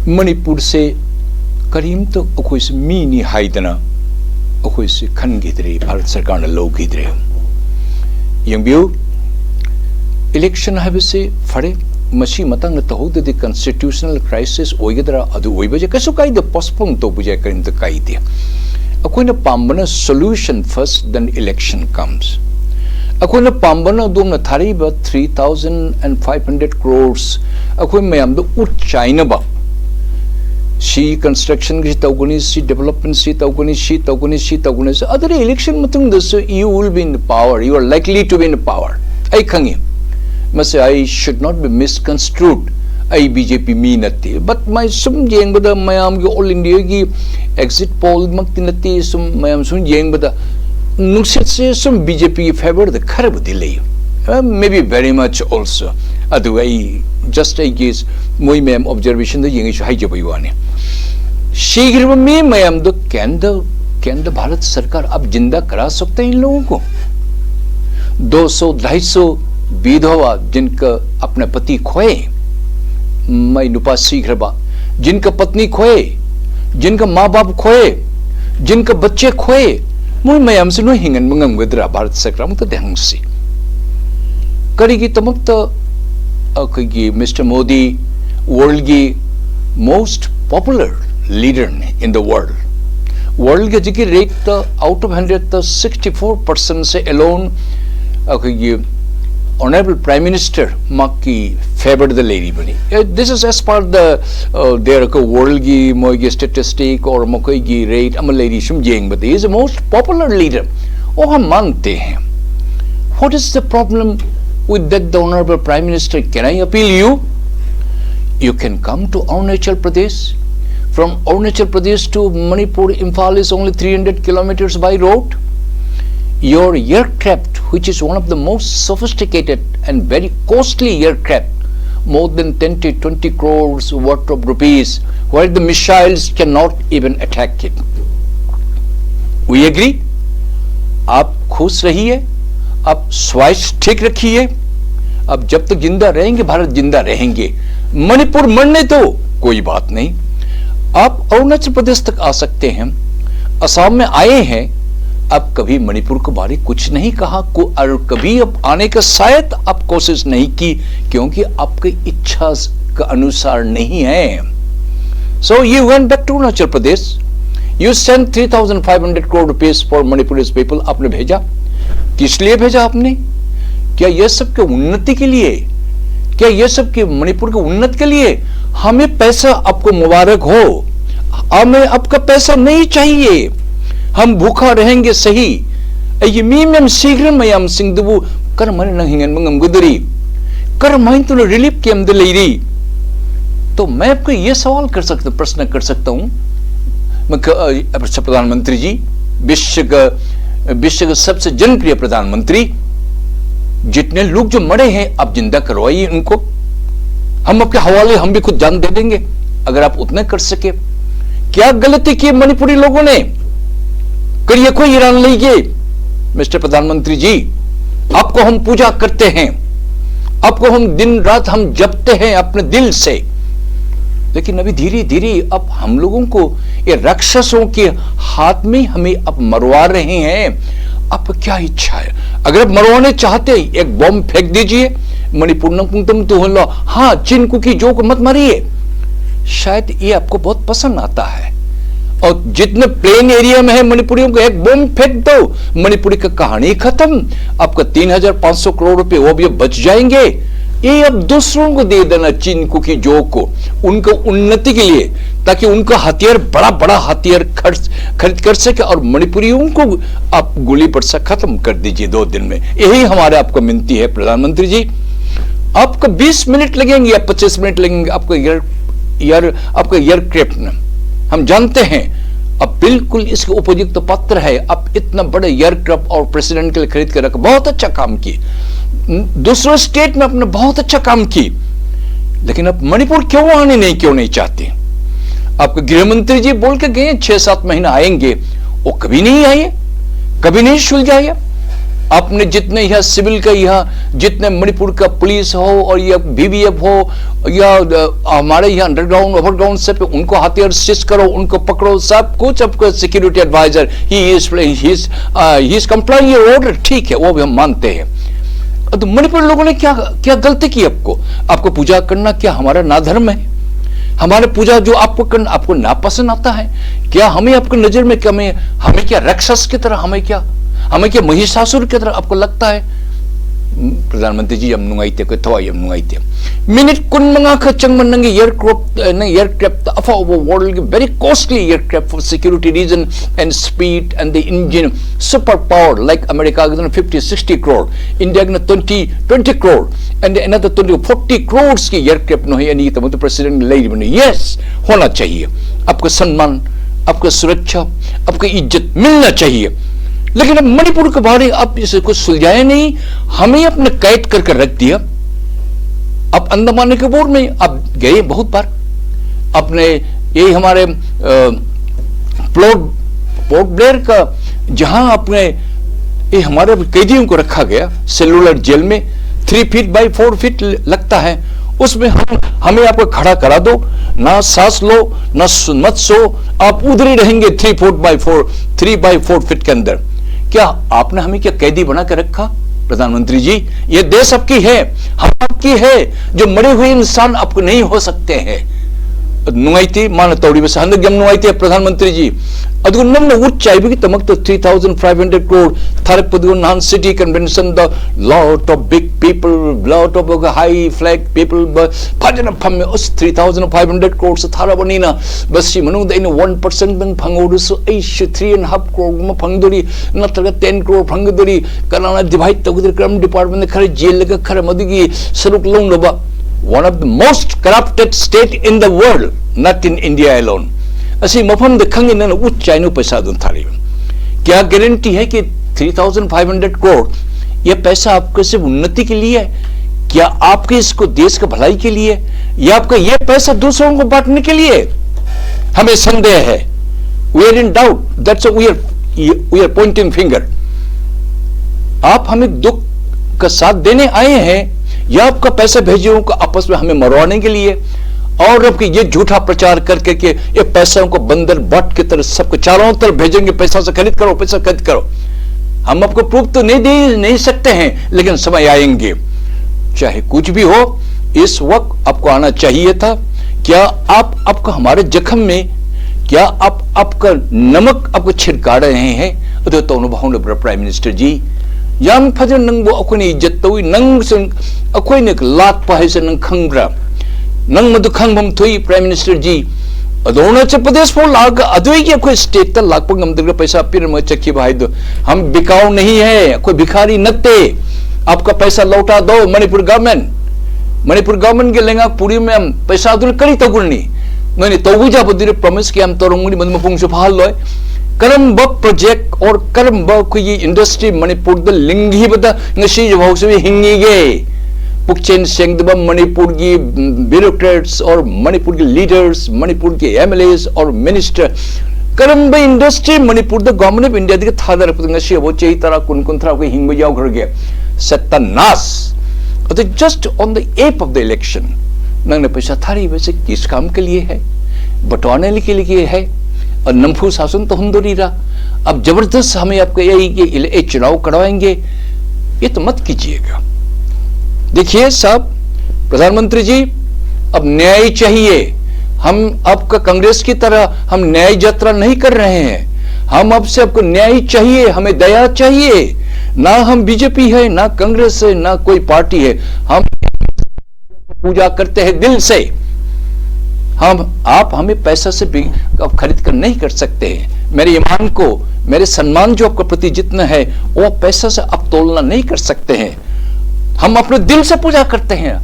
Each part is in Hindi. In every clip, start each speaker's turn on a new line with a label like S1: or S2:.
S1: मणिपुर से करीम तो अखोई से मीनी हाइदना अखोई से खनगिद्रे भारत सरकार ने लौगिद्रे यंबियो इलेक्शन है से फड़े मसी मतंग तहोदे कॉन्स्टिट्यूशनल क्राइसिस ओइगदरा अदु ओइबजे कसु काइदे पोस्टपोन तो बुजे करिन त काइदे अखोइना पाम्बना solution first then election comes अखोइना पाम्बना दोंग थारीबा 3500 crores अखोइ मयाम दो उच्चाइनबा सी कंस्ट्रक्शन की तौगनी सी डेवलपमेंट सी तौगनी सी तौगनी सी तौगनी से अदर इलेक्शन मतंग दस you will be in power you are likely to be in power I खंगी मसे I should not be misconstrued I BJP मी नती बट मैं सुम येंगबदा मयाम की ऑल इंडिया की एग्जिट पोल मक्ति नती सुम मयाम सुम येंगबदा नुक्सेट से सुम बीजेपी की फेवर द खरब दिले may be very much also अदु आई जस्ट आई गेस मोई मैम ऑब्जर्वेशन द येंगे हाई जबई वाने शीघ्र में मैम दो केंद्र भारत सरकार अब जिंदा करा सकते हैं इन लोगों को 200-250 विधवा जिनका अपने पति खोए मैं नुपा शीघ्र बा जिनका पत्नी खोए जिनका माँ बाप खोए जिनका बच्चे खोए मोई मैम से नो हिंगन मंगम गदरा भारत सरकार मुत देहंसी करीगी तमक्त अखगी मिस्टर मोदी वर्ल्ड की मोस्ट पॉपुलर लीडर ने इन द वर्ल्ड के जिकी रेट तो आउट ऑफ 100 तो 64% से अलोन अखगी ऑनरेबल प्राइम मिनिस्टर माकी फेवर्ड द लेडी बनी this is as per the their को वर्ल्ड की मोगी स्टैटिस्टिक और मोकी की रेट अम लेडी शुम जेंग but is the most popular leader और हम मानते हैं what is the problem with that the honorable prime minister can I appeal you can come to Arunachal Pradesh from Arunachal Pradesh to Manipur Imphal is only 300 kilometers by road your aircraft which is one of the most sophisticated and very costly aircraft more than 10 to 20 crores worth of rupees where the missiles cannot even attack it we agree आप खुश रहिए अब स्वास्थ्य ठीक रखिए अब जब तक जिंदा रहेंगे भारत जिंदा रहेंगे मणिपुर मरने तो कोई बात नहीं आप अरुणाचल प्रदेश तक आ सकते हैं असम में आए हैं अब कभी मणिपुर के बारे कुछ नहीं कहा और कभी अब आने का शायद आप कोशिश नहीं की क्योंकि आपकी इच्छा के अनुसार नहीं है so you went back to Arunachal Pradesh you send 3500 crore rupees for Manipuris people आपने भेजा किस लिए भेजा आपने क्या यह सब के उन्नति के लिए क्या यह सब के मणिपुर के उन्नति के लिए हमें पैसा आपको मुबारक हो हमें आपका पैसा नहीं चाहिए हम भूखा रहेंगे सही ये मीम शीघ्र मयाम सिंह कर मन नहिंगन मंगम गुदरी कर माइन तो रिलीफ के अंदर ले रही तो मैं आपको यह सवाल कर सकता प्रश्न कर सकता हूं प्रधानमंत्री जी विश्व का सबसे जनप्रिय प्रधानमंत्री जितने लोग जो मरे हैं आप जिंदा करवाइए उनको हम आपके हवाले हम भी खुद जान दे देंगे अगर आप उतना कर सके क्या गलती की मणिपुरी लोगों ने करिए कोई ईरान लीजिए मिस्टर प्रधानमंत्री जी आपको हम पूजा करते हैं आपको हम दिन रात हम जपते हैं अपने दिल से लेकिन अभी धीरे धीरे अब हम लोगों को ये राक्षसों के हाथ में हमें अब मरवा रहे हैं अब क्या इच्छा है अगर आप मरवाने चाहते एक बॉम्ब फेंक दीजिए मणिपुर नंकुंतम तो हो हाँ चिनको की जो को मत मारिए शायद ये आपको बहुत पसंद आता है और जितने प्लेन एरिया में है मणिपुरियों को एक बॉम्ब फेंक दो मणिपुरी का कहानी खत्म आपका 3500 करोड़ रुपए वो भी बच जाएंगे ये अब दूसरों को दे देना चिनको की जो को उनको उन्नति के लिए ताकि उनका हथियार बड़ा बड़ा हथियार खरीद कर सके और मणिपुरियों को आप गोली बरसा खत्म कर दीजिए 2 दिन में यही हमारे आपको मिनती है प्रधानमंत्री जी आपको 20 मिनट लगेंगे या 25 मिनट लगेंगे आपको आपका एयरक्राफ्ट में हम जानते हैं अब बिल्कुल इसके उपयुक्त तो पात्र है अब इतना बड़े एयरक्राफ्ट और प्रेसिडेंट के लिए खरीद कर रखा बहुत अच्छा काम किए दूसरे स्टेट में अपने बहुत अच्छा काम की लेकिन अब मणिपुर क्यों आने क्यों नहीं चाहते आपके गृह मंत्री जी बोल के गए 6-7 महीना आएंगे वो कभी नहीं आए कभी नहीं सुलझाया अपने जितने यहाँ सिविल का, यहाँ जितने मणिपुर का पुलिस हो और या बीबीएफ हो या हमारे यहाँ अंडरग्राउंड ओवरग्राउंड सब, उनको हथियार सीज करो, उनको पकड़ो, सब कुछ आपको security advisor he is complying your order, ठीक है, वो भी हम मानते हैं। तो मणिपुर लोगों ने क्या क्या गलती की? आपको पूजा करना क्या हमारा नाधर्म है? हमारे पूजा जो आपको करना आपको नापसंद आता है क्या? हमें आपकी नजर में क्या हमें क्या राक्षस की तरह, हमें क्या महिषासुर की तरह आपको लगता है? प्रधानमंत्री जी हम नुंगाइते को थवा हम नुंगाइते मिनट कुन मंगा ख चंग नंग एयरक्राफ्ट अफा world very costly aircraft for security reason and speed and the engine super power like America 50-60 crore, India 20 crore and another 20-40 crore की एयरक्राफ्ट नो है। यानी तो प्रेसिडेंट ले यस होना चाहिए, आपका सम्मान, आपका सुरक्षा, आपकी इज्जत मिलना चाहिए। लेकिन अब मणिपुर के बारे आप इसे कुछ सुलझाया नहीं, हमें अपने कैद करके रख दिया। अब अंडमान निकोबार में आप गए बहुत बार, अपने यही हमारे पोर्ट ब्लेयर का जहां अपने ये हमारे कैदियों को रखा गया सेलुलर जेल में 3 फीट बाई 4 फीट लगता है, उसमें हमें आपको खड़ा करा दो, ना सांस लो ना मत सो, आप उधर ही रहेंगे 3 बाई 4 फीट के अंदर। क्या आपने हमें क्या कैदी बना कर रखा? प्रधानमंत्री जी, ये देश आपकी है, हम आपकी है, जो मरे हुए इंसान आपको नहीं हो सकते हैं। नुंगाइती मान तौड़ी बस हंद गम नुंगाइती प्रधानमंत्री जी अदु नम्न उच्चाइबगी तमक 3500 crore थारक पदु नान city convention the lot of big people, lot of high flag people फजन फम उस 3500 crore से थारा बनीना बस सी मनु द 1% बन फंगोदुसु 3.5 crore म फंगदोरी नत्रगा 10 crore फंगदोरी कनाना डिवाइड तगुदर क्रम डिपार्टमेंट खरे जेल लगा खरे मदुगी सरुक लोंगबा one of the most corrupted state in the world, not in India alone. असी मफम देखंगे ना उच्च चाइनो पैसा दूं थारी। क्या गारंटी है कि 3500 करोड़ ये पैसा आपके सिर्फ उन्नति के लिए है? क्या आपके इसको देश के भलाई के लिए, या आपका ये पैसा दूसरों को बांटने के लिए? हमें संदेह है। We are in doubt. That's why we are pointing finger. आप हमें दुख का साथ देने आए हैं या आपका पैसा भेजे उनको आपस में हमें मरवाने के लिए, और आपके ये झूठा प्रचार करके कि ये पैसों को बंदर बट की तरह सबको चारों तरफ भेजेंगे, पैसा से खरीद करो, पैसा खरीद करो। हम आपको प्रूफ तो नहीं दे नहीं सकते हैं, लेकिन समय आएंगे। चाहे कुछ भी हो, इस वक्त आपको आना चाहिए था। क्या आप आपका हमारे जख्म में क्या आप आपका नमक आपको छिड़का रहे हैं? तो अनुभव प्राइम मिनिस्टर जी याम फजन नंगबो अखोनी इज्जत तोई नंग से अखोइने लाकपा है से नंग खंग्रा नंग मधु खंगबम थोई प्राइम मिनिस्टर जी अरुणाचल प्रदेश फो लाग अदुई के अखोई स्टेट ता लाकपा गमदर पैसा पिर म चक्की भाई दो। हम बिकाऊ नहीं है, कोई भिखारी नते। आपका पैसा लौटा दो। मणिपुर गवर्नमेंट के लेंगा पूरी में हम पैसा अदुल करी तगुलनी नोनी तौगी जा बदिर प्रॉमिस कि हम तोरंगुनी मदम पुंग सुफाल लोय करम्ब प्रोजेक्ट और करम्ब कोई इंडस्ट्री मणिपुर द लिंगी बदा ngasi जवाब से हिंगी गे पुक्चेन सेंगदब मणिपुर की ब्यूरोक्रेट्स और मणिपुर के लीडर्स, मणिपुर के एमएलएस और मिनिस्टर करम्ब industry Manipur the government of India के थादर ngasi वो चेई तरह कुन थरा को हिंग जाओ घर गे सत्तानाश। तो just on the app of the election नंग ने पैसा थारी वैसे किस काम के लिए है? बंटवाने के लिए है। और नमफू शासन तो हुंदोरी रहा। अब जबरदस्त हमें आपको यही चुनाव करवाएंगे, ये तो मत कीजिएगा। देखिए साहब प्रधानमंत्री जी, अब न्याय चाहिए। हम आपका कांग्रेस की तरह हम न्याय यात्रा नहीं कर रहे हैं। हम आपसे आपको न्याय चाहिए, हमें दया चाहिए। ना हम बीजेपी है, ना कांग्रेस है, ना कोई पार्टी है। हम पूजा करते हैं दिल से। आप हमें पैसा से खरीद कर नहीं कर सकते हैं। मेरे ईमान को, मेरे सम्मान जो आपके प्रति जितना है वो पैसा से आप तोलना नहीं कर सकते हैं। हम अपने दिल से पूजा करते हैं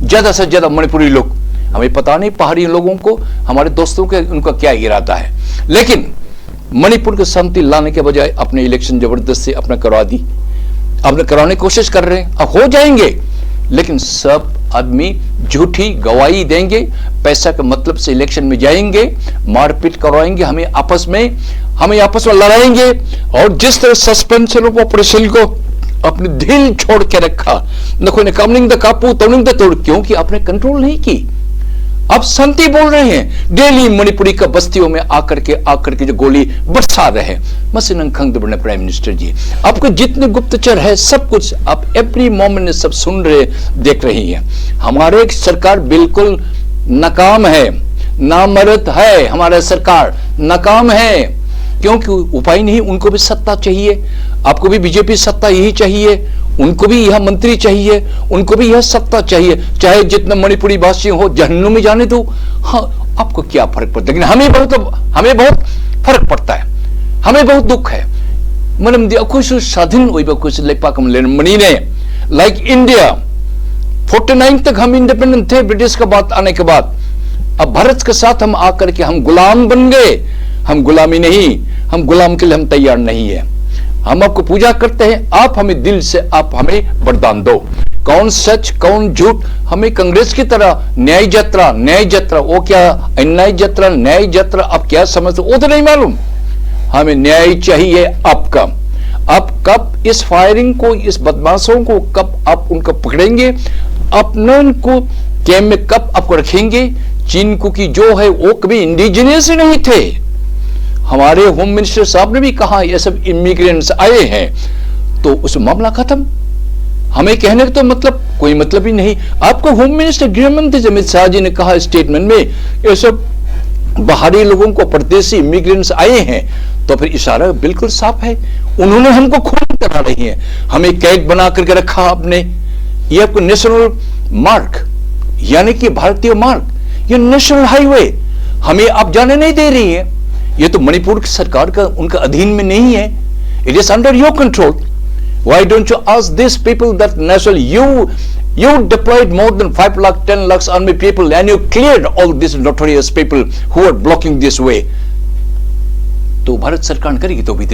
S1: ज्यादा से ज्यादा मणिपुरी लोग। हमें पता नहीं पहाड़ी लोगों को, हमारे दोस्तों के उनका क्या इरादा है, लेकिन मणिपुर की शांति लाने के बजाय अपने इलेक्शन जबरदस्ती अपना करवा दी, अपने करवाने की कोशिश कर रहे हैं। अब हो जाएंगे, लेकिन सब आदमी झूठी गवाही देंगे, पैसा के मतलब से इलेक्शन में जाएंगे, मारपीट करवाएंगे, हमें आपस में लड़ाएंगे। और जिस तरह सस्पेंशन ऑफ ऑपरेशन को अपने दिल छोड़ के रखा, नखो ने कामनिंग द कापू तोनिंग द तोड़, क्योंकि आपने कंट्रोल नहीं की। आप शांति बोल रहे हैं, डेली मणिपुरी का बस्तियों में आकर के जो गोली बरसा रहे हैं। मसीन खंग बने प्राइम मिनिस्टर जी, आपको जितने गुप्तचर है सब कुछ आप एवरी मोमेंट सब सुन रहे देख रही हैं। हमारे सरकार बिल्कुल नाकाम है, नामर्द है, हमारा सरकार नाकाम है, क्योंकि उपाय नहीं। उनको भी सत्ता चाहिए, आपको भी बीजेपी सत्ता यही चाहिए, उनको भी यह मंत्री चाहिए, उनको भी यह सत्ता चाहिए, चाहे जितना मणिपुरी वासी हो जहन्नुम में जाने दो। हाँ, आपको क्या फर्क पड़ता है, लेकिन हमें बहुत फर्क पड़ता है, हमें बहुत दुख है। मरम स्वाधीन मणि ने लाइक इंडिया 49 तक हम इंडिपेंडेंट थे ब्रिटिश का बात आने के बाद। अब भारत के साथ हम आकर के हम गुलाम बन गए। हम गुलामी नहीं, हम गुलाम के लिए हम तैयार नहीं है। हम आपको पूजा करते हैं, आप हमें दिल से आप हमें वरदान दो। कौन सच कौन झूठ, हमें कांग्रेस की तरह न्याय यात्रा वो क्या अन्याय यात्रा न्याय यात्रा आप क्या समझते वो तो नहीं मालूम। हमें न्याय चाहिए आपका। आप कब इस फायरिंग को, इस बदमाशों को कब आप उनको पकड़ेंगे, अपने को कैम्प में कब आपको रखेंगे। चिनको की जो है वो कभी इंडिजिनियस ही नहीं थे। हमारे होम मिनिस्टर साहब ने भी कहा ये सब इमिग्रेंट्स आए हैं, तो उस मामला खत्म। हमें कहने का तो मतलब कोई मतलब ही नहीं। आपको होम मिनिस्टर गृह मंत्री अमित शाह जी ने कहा स्टेटमेंट में ये सब बाहरी लोगों को, परदेसी इमिग्रेंट्स आए हैं, तो फिर इशारा बिल्कुल साफ है। उन्होंने हमको खून करा रही है, हमें कैद बना करके रखा आपने। ये आपको नेशनल मार्ग यानी कि भारतीय मार्ग, ये नेशनल हाईवे हमें आप जाने नहीं दे रही है। ये तो मणिपुर की सरकार का उनका अधीन में नहीं है। It is under your control. Why don't you ask these people that national you deployed more than 5 lakh 10 lakhs army people and you cleared all these notorious people who are blocking this way। तो भारत सरकार करेगी तो भी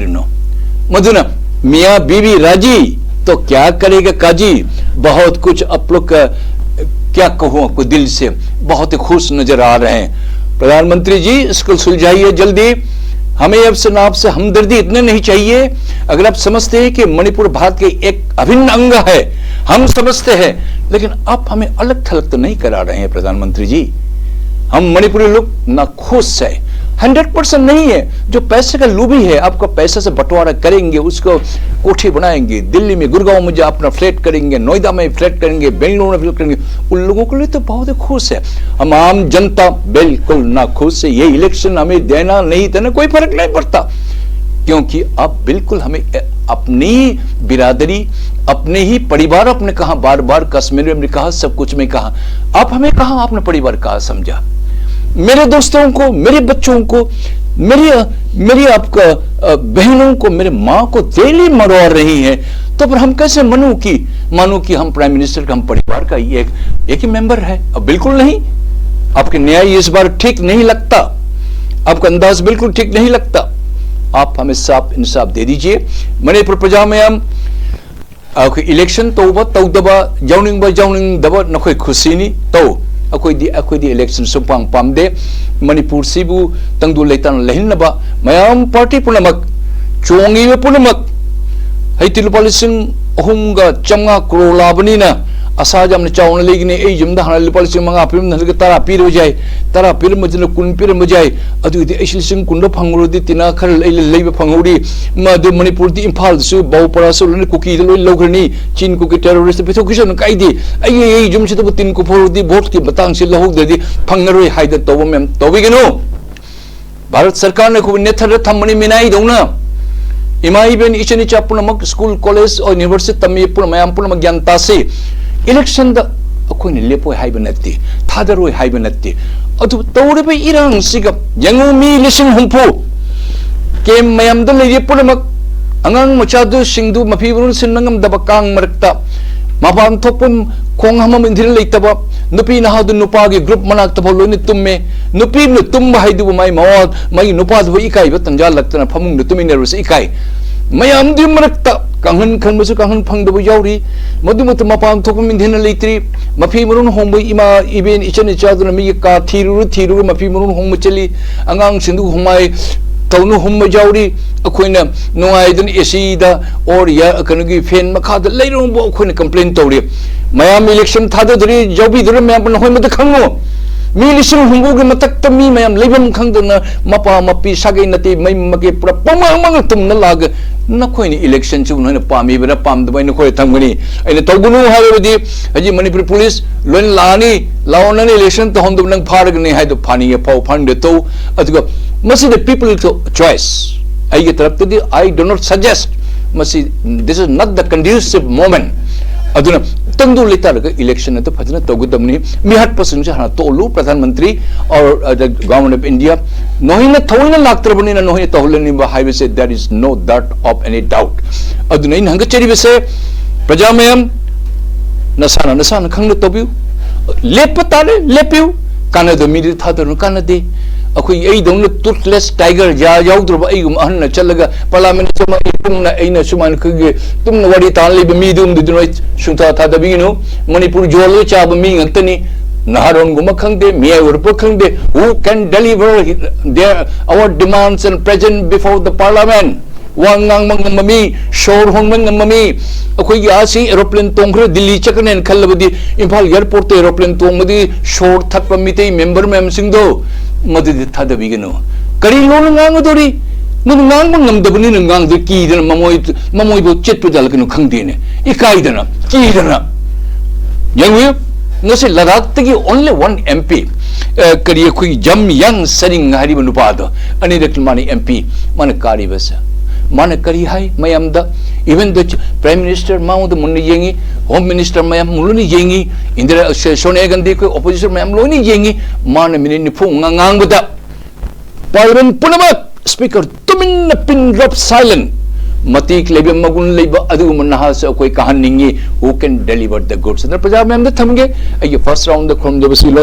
S1: मधुना मियां बीवी राजी तो क्या करेगा काजी। बहुत कुछ आप लोग क्या कहूं आपको, दिल से बहुत ही खुश नजर आ रहे हैं। प्रधानमंत्री जी इसको सुलझाइए जल्दी। हमें अब से नाप से हमदर्दी इतने नहीं चाहिए। अगर आप समझते हैं कि मणिपुर भारत के एक अभिन्न अंग है, हम समझते हैं, लेकिन आप हमें अलग थलग तो नहीं करा रहे हैं प्रधानमंत्री जी। हम मणिपुरी लोग ना खुश है, 100% नहीं है। जो पैसे का लूबी है, आपका पैसे से बंटवारा करेंगे, उसको कोठी बनाएंगे, दिल्ली में गुड़गांव में जो अपना फ्लैट करेंगे, नोएडा में फ्लैट करेंगे, बेंगलुरु में फ्लैट करेंगे, उन लोगों के लिए तो बहुत ही खुश है। हम आम जनता बिल्कुल ना खुश है। ये इलेक्शन हमें देना नहीं देना कोई फर्क नहीं पड़ता, क्योंकि आप बिल्कुल हमें अपनी बिरादरी, अपने ही परिवार, आपने कहा बार बार कश्मीर में कहा, सब कुछ में कहा, आप हमें कहा अपना परिवार कहा समझा। मेरे दोस्तों को, मेरे बच्चों को, मेरी आपका बहनों को, मेरे माँ को डेली मरवा रही है, तो फिर हम कैसे मानो कि हम प्राइम मिनिस्टर का, हम परिवार का एक ही मेंबर है। अब बिल्कुल नहीं। आपके न्याय इस बार ठीक नहीं लगता, आपका अंदाज बिल्कुल ठीक नहीं लगता। आप हमें साफ इंसाफ दे दीजिए। मणिपुर प्रजा में हम इलेक्शन तौदबा जाउनिंगदबा नखोई खुशीनी तौ अखोई इलेक्शन सुपांग पामदे। मणिपुर सिबु तंगदु लेतान लेहिनबा मयाम पार्टी पुनमक चोंगी पुनमक हैति लुपा लिसिंग अहुमगा चमगा करोड़ लाबनीना आशा जामने चावना लेगिने ए जुमदा हना लुपा लिसिंग मंगा पिरम नलगे तारा पीर बजाय तारा पीर मजन कुन पीर बजाय अदुदि ए लिसिंग कुंडो फंगुरुदि तिना खर लेब फंगुरी मदु मणिपुर दि इम्फाल सु बाउपरा सु लने कुकी लो लौग्रनी चीन को के टेररिस्ट पेथो किसन काइदि ए जुमसे तो तिन को फोरदि वोट की बतांग से लहोगदि फंगरोय हाइद तोबो मेम तोबिगनो। भारत सरकार ने को नेथर थमनी मिनाई दौना इमा इबेन इचनी चापुनमक स्कूल कॉलेज और यूनिवर्सिटी तमी पुन मयाम पुनमक ज्ञान तासे इलेक्शन द अखोइन लेपोय हाइब नत्ति थादरोय हाइब नत्ति अदु तौरबे इरांग सिग यंगु मी लिसिंग हुंफु के मयाम द लेजे पुनमक अंगांग मचादु सिंगदु मफिबुन सिनंगम दबकांग मरक्ता मापान थोपम खोंग हमम इंदिर लेतबा नुपी नहादु नुपागे ग्रुप मनाक तब लोनि तुम्मे नुपी नु तुम हाइदु माई मवाद माई नुपाद इकाई तंजा लगतना फमुंग नुतुमी नरस इकाई मयाम दि मरक्ता कांगन खनबसु कांगन फंगदबु यावरी मदुमत मपान थोपम इंदिर लेत्री मफी मुरुन होंब इमा इबेन इचन इचादुन मी का थीरु मफी मुरुन होंब चली अंगांग सिंधु हुमाई तौनु हुम जाउरी अखोइना नुआइदन एसी दा और या कनगी फैन मखाद लेरो बो अखोइना कंप्लेन तौरी मयाम इलेक्शन थादा दरी जौबी दर मयाम न होय मत खंगो मी लिसिंग हुंगो के मतक मी मयाम लेबम खंगदना मपा मपी सागे नते मै मके पुरा पमंग मंग तुमना लाग नखोइनी इलेक्शन चु नोइना पामी बरा पाम दबै नखोय थंगनी अइना तौगुनु हाबेदी हजि मणिपुर पुलिस लोइन लानी लाओनन इलेक्शन तो होंदब नंग फारगने हाइदो फानी ये फाउ फंड तो अदुगा मसी द पीपल तो चॉइस आई के तरफ तो आई डू नॉट सजेस्ट मसी this is not the conducive moment अदुना तंदु लेतारग इलेक्शन तो फजना तोगदमनी मिहट पसंग हाना तोलु प्रधानमंत्री और द गवर्नमेंट ऑफ इंडिया नोहिना थोइना लाक्तरबनी नोहिना तोहलनी हाइवे से there is no that of any doubt अदुना इन हंग चेरी बसे प्रजा मयम नसाना नसाना खंग तोबिउ लेप तारे लेपिउ काना द मिदि थादरनु काना दे अखोई एई दौन टूथलेस टाइगर या याउद्रब एगुम अहन चलगा पार्लियामेंट समा तुमना एना सुमान खगे तुमना वडी तानले बमी दुम दुनोय सुंथा थादबिनु मणिपुर जोलो चाब मी ngakतनी नारोन गुम खंगदे मिया उरप खंगदे who can deliver their our demands and present before the parliament वांगांग मंगममी शोर होंगमंगममी अखोई आसी एरोप्लेन तोंग्रे दिल्ली चकनेन खल्लबदी इंफाल एयरपोर्ट ते एरोप्लेन तोंगमदी शोर थकप मिते मेंबर मैम सिंगदो मददि थादबिगनो करी लोन ngangodori नुन ngang ngमदबनी ngang दे कीदन ममोय बो चेतपु दलकनु खंगदेने इकाइदना कीदना यंगवे नसे लद्दाख तगी ओनली वन एमपी करी अखोई जम यंग सरिंग हारिब नुपादो अनि रकमानी एमपी मन कारी बसा माने करी हाई मयमदा इवन द प्राइम मिनिस्टर माउद मुन येंगी होम मिनिस्टर मयम मुलुनी येंगी इंदिरा सोनिया गांधी को ऑपोजिशन मयम लोनी येंगी माने मिनि निफु ngangbदा पार्लियामेंट पुनम स्पीकर तुमिन पिन ड्रॉप साइलेंट मतीक लेबे मगुन लेबा अदुगुम नहास कोई कहानिंगी who can deliver the goods प्रजा मयम द थमगे अय फर्स्ट राउंड द खोम दबसी